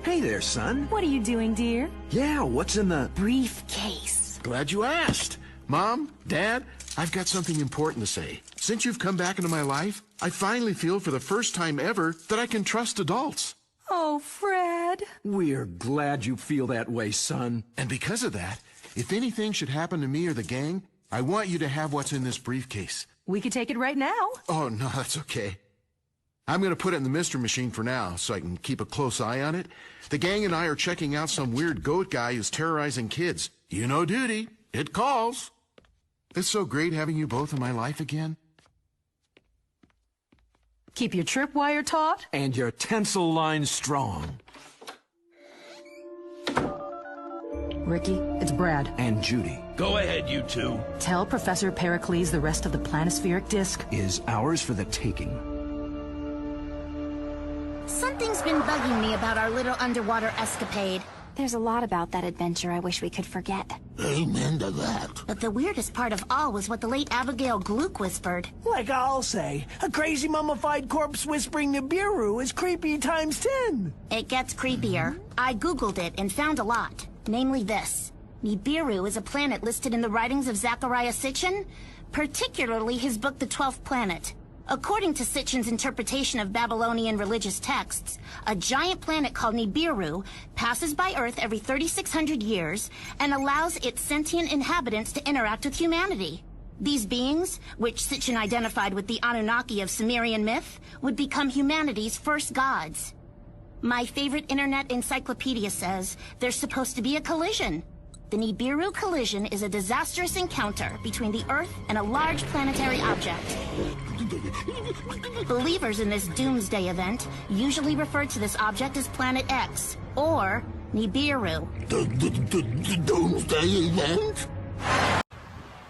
Hey there, son. What are you doing, dear? Yeah, what's in the Briefcase. Glad you asked. Mom, Dad, I've got something important to say. Since you've come back into my life, I finally feel for the first time ever that I can trust adults. Oh, Fred. We're glad you feel that way, son. And because of that, if anything should happen to me or the gang, I want you to have what's in this briefcase. We could take it right now. Oh, no, that's okay. I'm going to put it in the mystery machine for now so I can keep a close eye on it. The gang and I are checking out some weird goat guy who's terrorizing kids. You know duty. It calls. It's so great having you both in my life again. Keep your tripwire taut. And your tensile line strong. Ricky, it's Brad. And Judy Go ahead, you two. Tell Professor Pericles the rest of the planispheric disk. is ours for the taking. Something's been bugging me about our little underwater escapade. There's a lot about that adventure I wish we could forget. Amen to that. But the weirdest part of all was what the late Abigail Gluck whispered. Like I'll say, a crazy mummified corpse whispering Nibiru is creepy times 10. It gets creepier. I googled it and found a lot. Namely this. Nibiru is a planet listed in the writings of Zecharia Sitchin, particularly his book The 12th Planet. According to Sitchin's interpretation of Babylonian religious texts, a giant planet called Nibiru passes by Earth every 3,600 years and allows its sentient inhabitants to interact with humanity. These beings, which Sitchin identified with the Anunnaki of Sumerian myth, would become humanity's first gods. My favorite internet encyclopedia says there's supposed to be a collision. The Nibiru collision is a disastrous encounter between the Earth and a large planetary object. Believers in this doomsday event usually refer to this object as Planet X, or Nibiru. The doomsday event?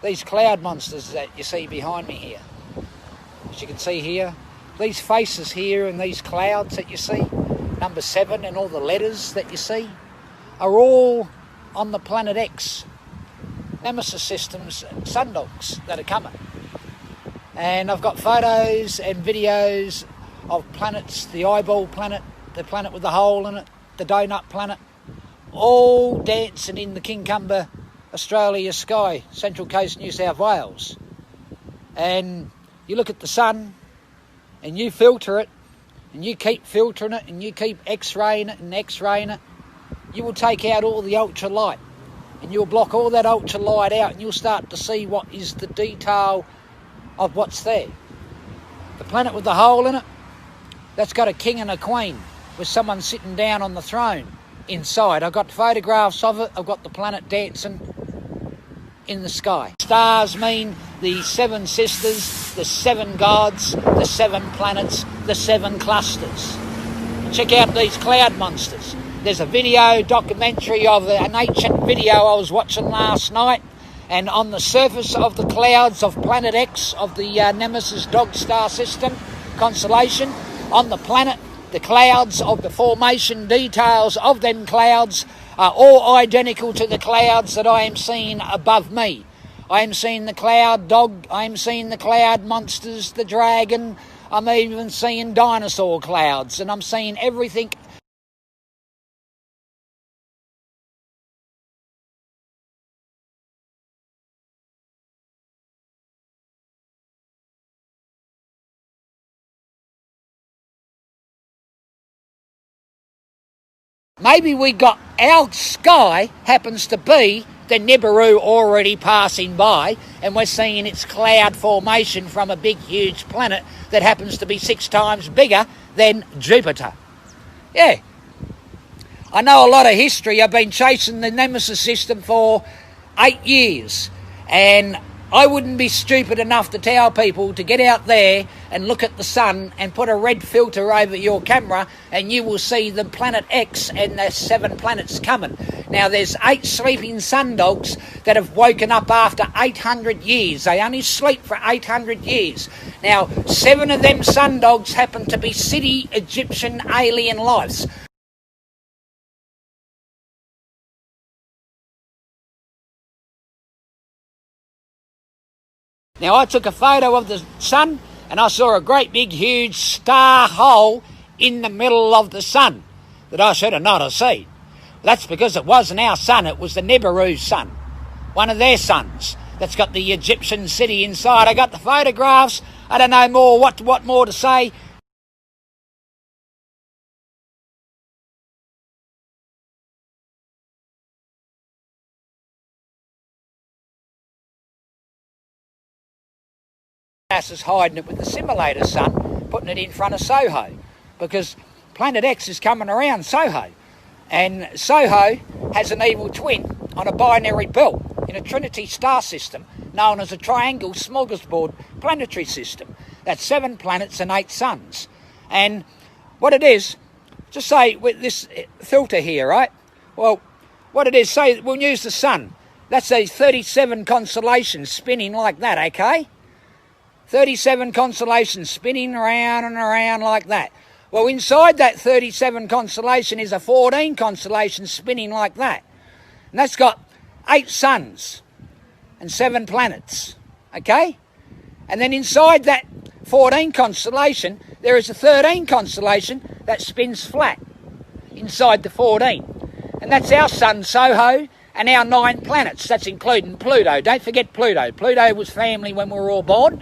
These cloud monsters that you see behind me here, as you can see here, these faces here and these clouds that you see, number 7 and all the letters that you see, are all on the Planet X Nemesis Systems sundogs that are coming. And I've got photos and videos of planets, the eyeball planet, the planet with the hole in it, the donut planet, all dancing in the Kincumber, Australia sky, Central Coast, New South Wales. And you look at the sun and you filter it and you keep filtering it and you keep x-raying it and x-raying it, you will take out all the ultralight and you'll block all that ultralight out and you'll start to see what is the detail of what's there. The planet with the hole in it, that's got a king and a queen with someone sitting down on the throne inside. I've got photographs of it. I've got the planet dancing in the sky. Stars mean the 7 sisters, the 7 gods, the 7 planets, the 7 clusters. Check out these cloud monsters. There's a video documentary of an ancient video I was watching last night, and on the surface of the clouds of Planet X of the Nemesis Dog Star System constellation, on the planet, the clouds of the formation details of them clouds are all identical to the clouds that I am seeing above me. I am seeing the cloud dog, I am seeing the cloud monsters, the dragon, I'm even seeing dinosaur clouds, and I'm seeing everything. Maybe we got our sky happens to be the Nibiru already passing by, and we're seeing its cloud formation from a big, huge planet that happens to be 6 times bigger than Jupiter. Yeah. I know a lot of history. I've been chasing the Nemesis system for 8 years, and I wouldn't be stupid enough to tell people to get out there and look at the sun and put a red filter over your camera and you will see the Planet X and the 7 planets coming. Now there's 8 sleeping sundogs that have woken up after 800 years. They only sleep for 800 years. Now 7 of them sundogs happen to be city Egyptian alien lives. Now, I took a photo of the sun and I saw a great big huge star hole in the middle of the sun. that I should have not have seen. That's because it wasn't our sun, it was the Nibiru's sun. One of their suns that's got the Egyptian city inside. I got the photographs. I don't know more what more to say. NASA's hiding it with the simulator sun, putting it in front of Soho, because Planet X is coming around Soho, and Soho has an evil twin on a binary belt in a Trinity star system known as a triangle smorgasbord planetary system. That's 7 planets and 8 suns. And what it is, just say with this filter here, right? Well, what it is, say we'll use the sun. That's a 37 constellations spinning like that, okay? 37 constellations spinning around and around like that. Well, inside that 37 constellation is a 14 constellation spinning like that. And that's got 8 suns and 7 planets, okay? And then inside that 14 constellation, there is a 13 constellation that spins flat inside the 14. And that's our sun, Soho, and our 9 planets. That's including Pluto. Don't forget Pluto. Pluto was family when we were all born.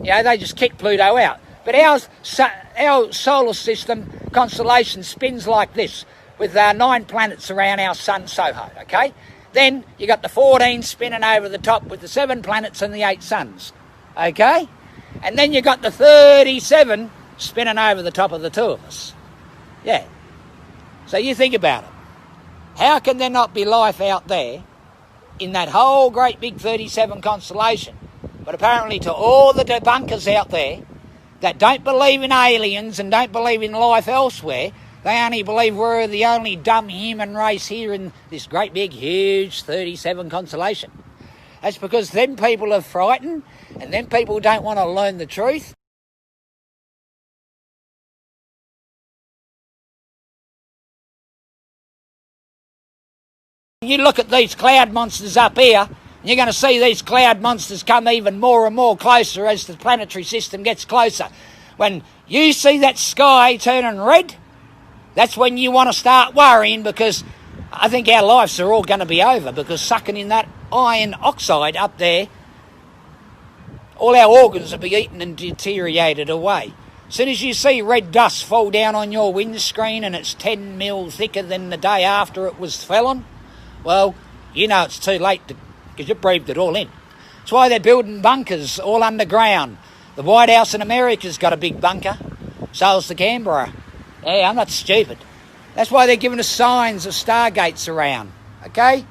You know, they just kicked Pluto out. But our solar system constellation spins like this, with 9 planets around our sun, Soho, okay? Then you got the 14 spinning over the top with the 7 planets and the 8 suns, okay? And then you got the 37 spinning over the top of the 2 of us. Yeah. So you think about it. How can there not be life out there in that whole great big 37 constellation? But apparently to all the debunkers out there that don't believe in aliens and don't believe in life elsewhere, they only believe we're the only dumb human race here in this great big huge 37 constellation. That's because them people are frightened and them people don't want to learn the truth. You look at these cloud monsters up here, you're going to see these cloud monsters come even more and more closer as the planetary system gets closer. When you see that sky turning red, that's when you want to start worrying, because I think our lives are all going to be over, because sucking in that iron oxide up there, all our organs will be eaten and deteriorated away. As soon as you see red dust fall down on your windscreen and it's 10 mil thicker than the day after it was falling, well, you know it's too late because you breathed it all in. That's why they're building bunkers all underground. The White House in America's got a big bunker. So's the Canberra. Yeah, I'm not stupid. That's why they're giving us signs of stargates around, okay?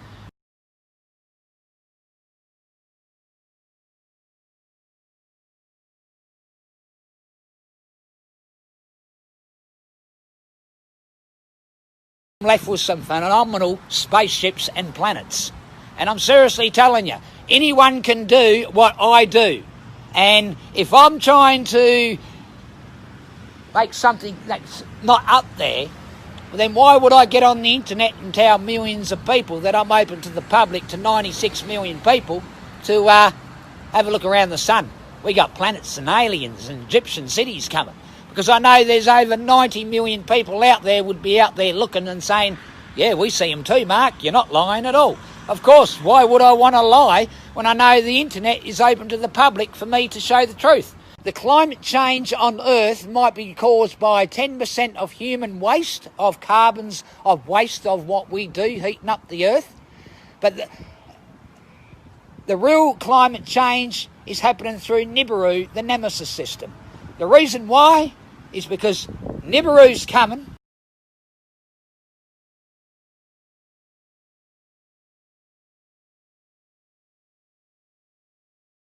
I'm left with some phenomenal spaceships and planets. And I'm seriously telling you, anyone can do what I do. And if I'm trying to make something that's not up there, then why would I get on the internet and tell millions of people that I'm open to the public, to 96 million people, to have a look around the sun? We got planets and aliens and Egyptian cities coming. Because I know there's over 90 million people out there would be out there looking and saying, yeah, we see them too, Mark, you're not lying at all. Of course, why would I want to lie when I know the internet is open to the public for me to show the truth? The climate change on Earth might be caused by 10% of human waste, of carbons, of waste of what we do, heating up the Earth. But the real climate change is happening through Nibiru, the Nemesis system. The reason why is because Nibiru's coming,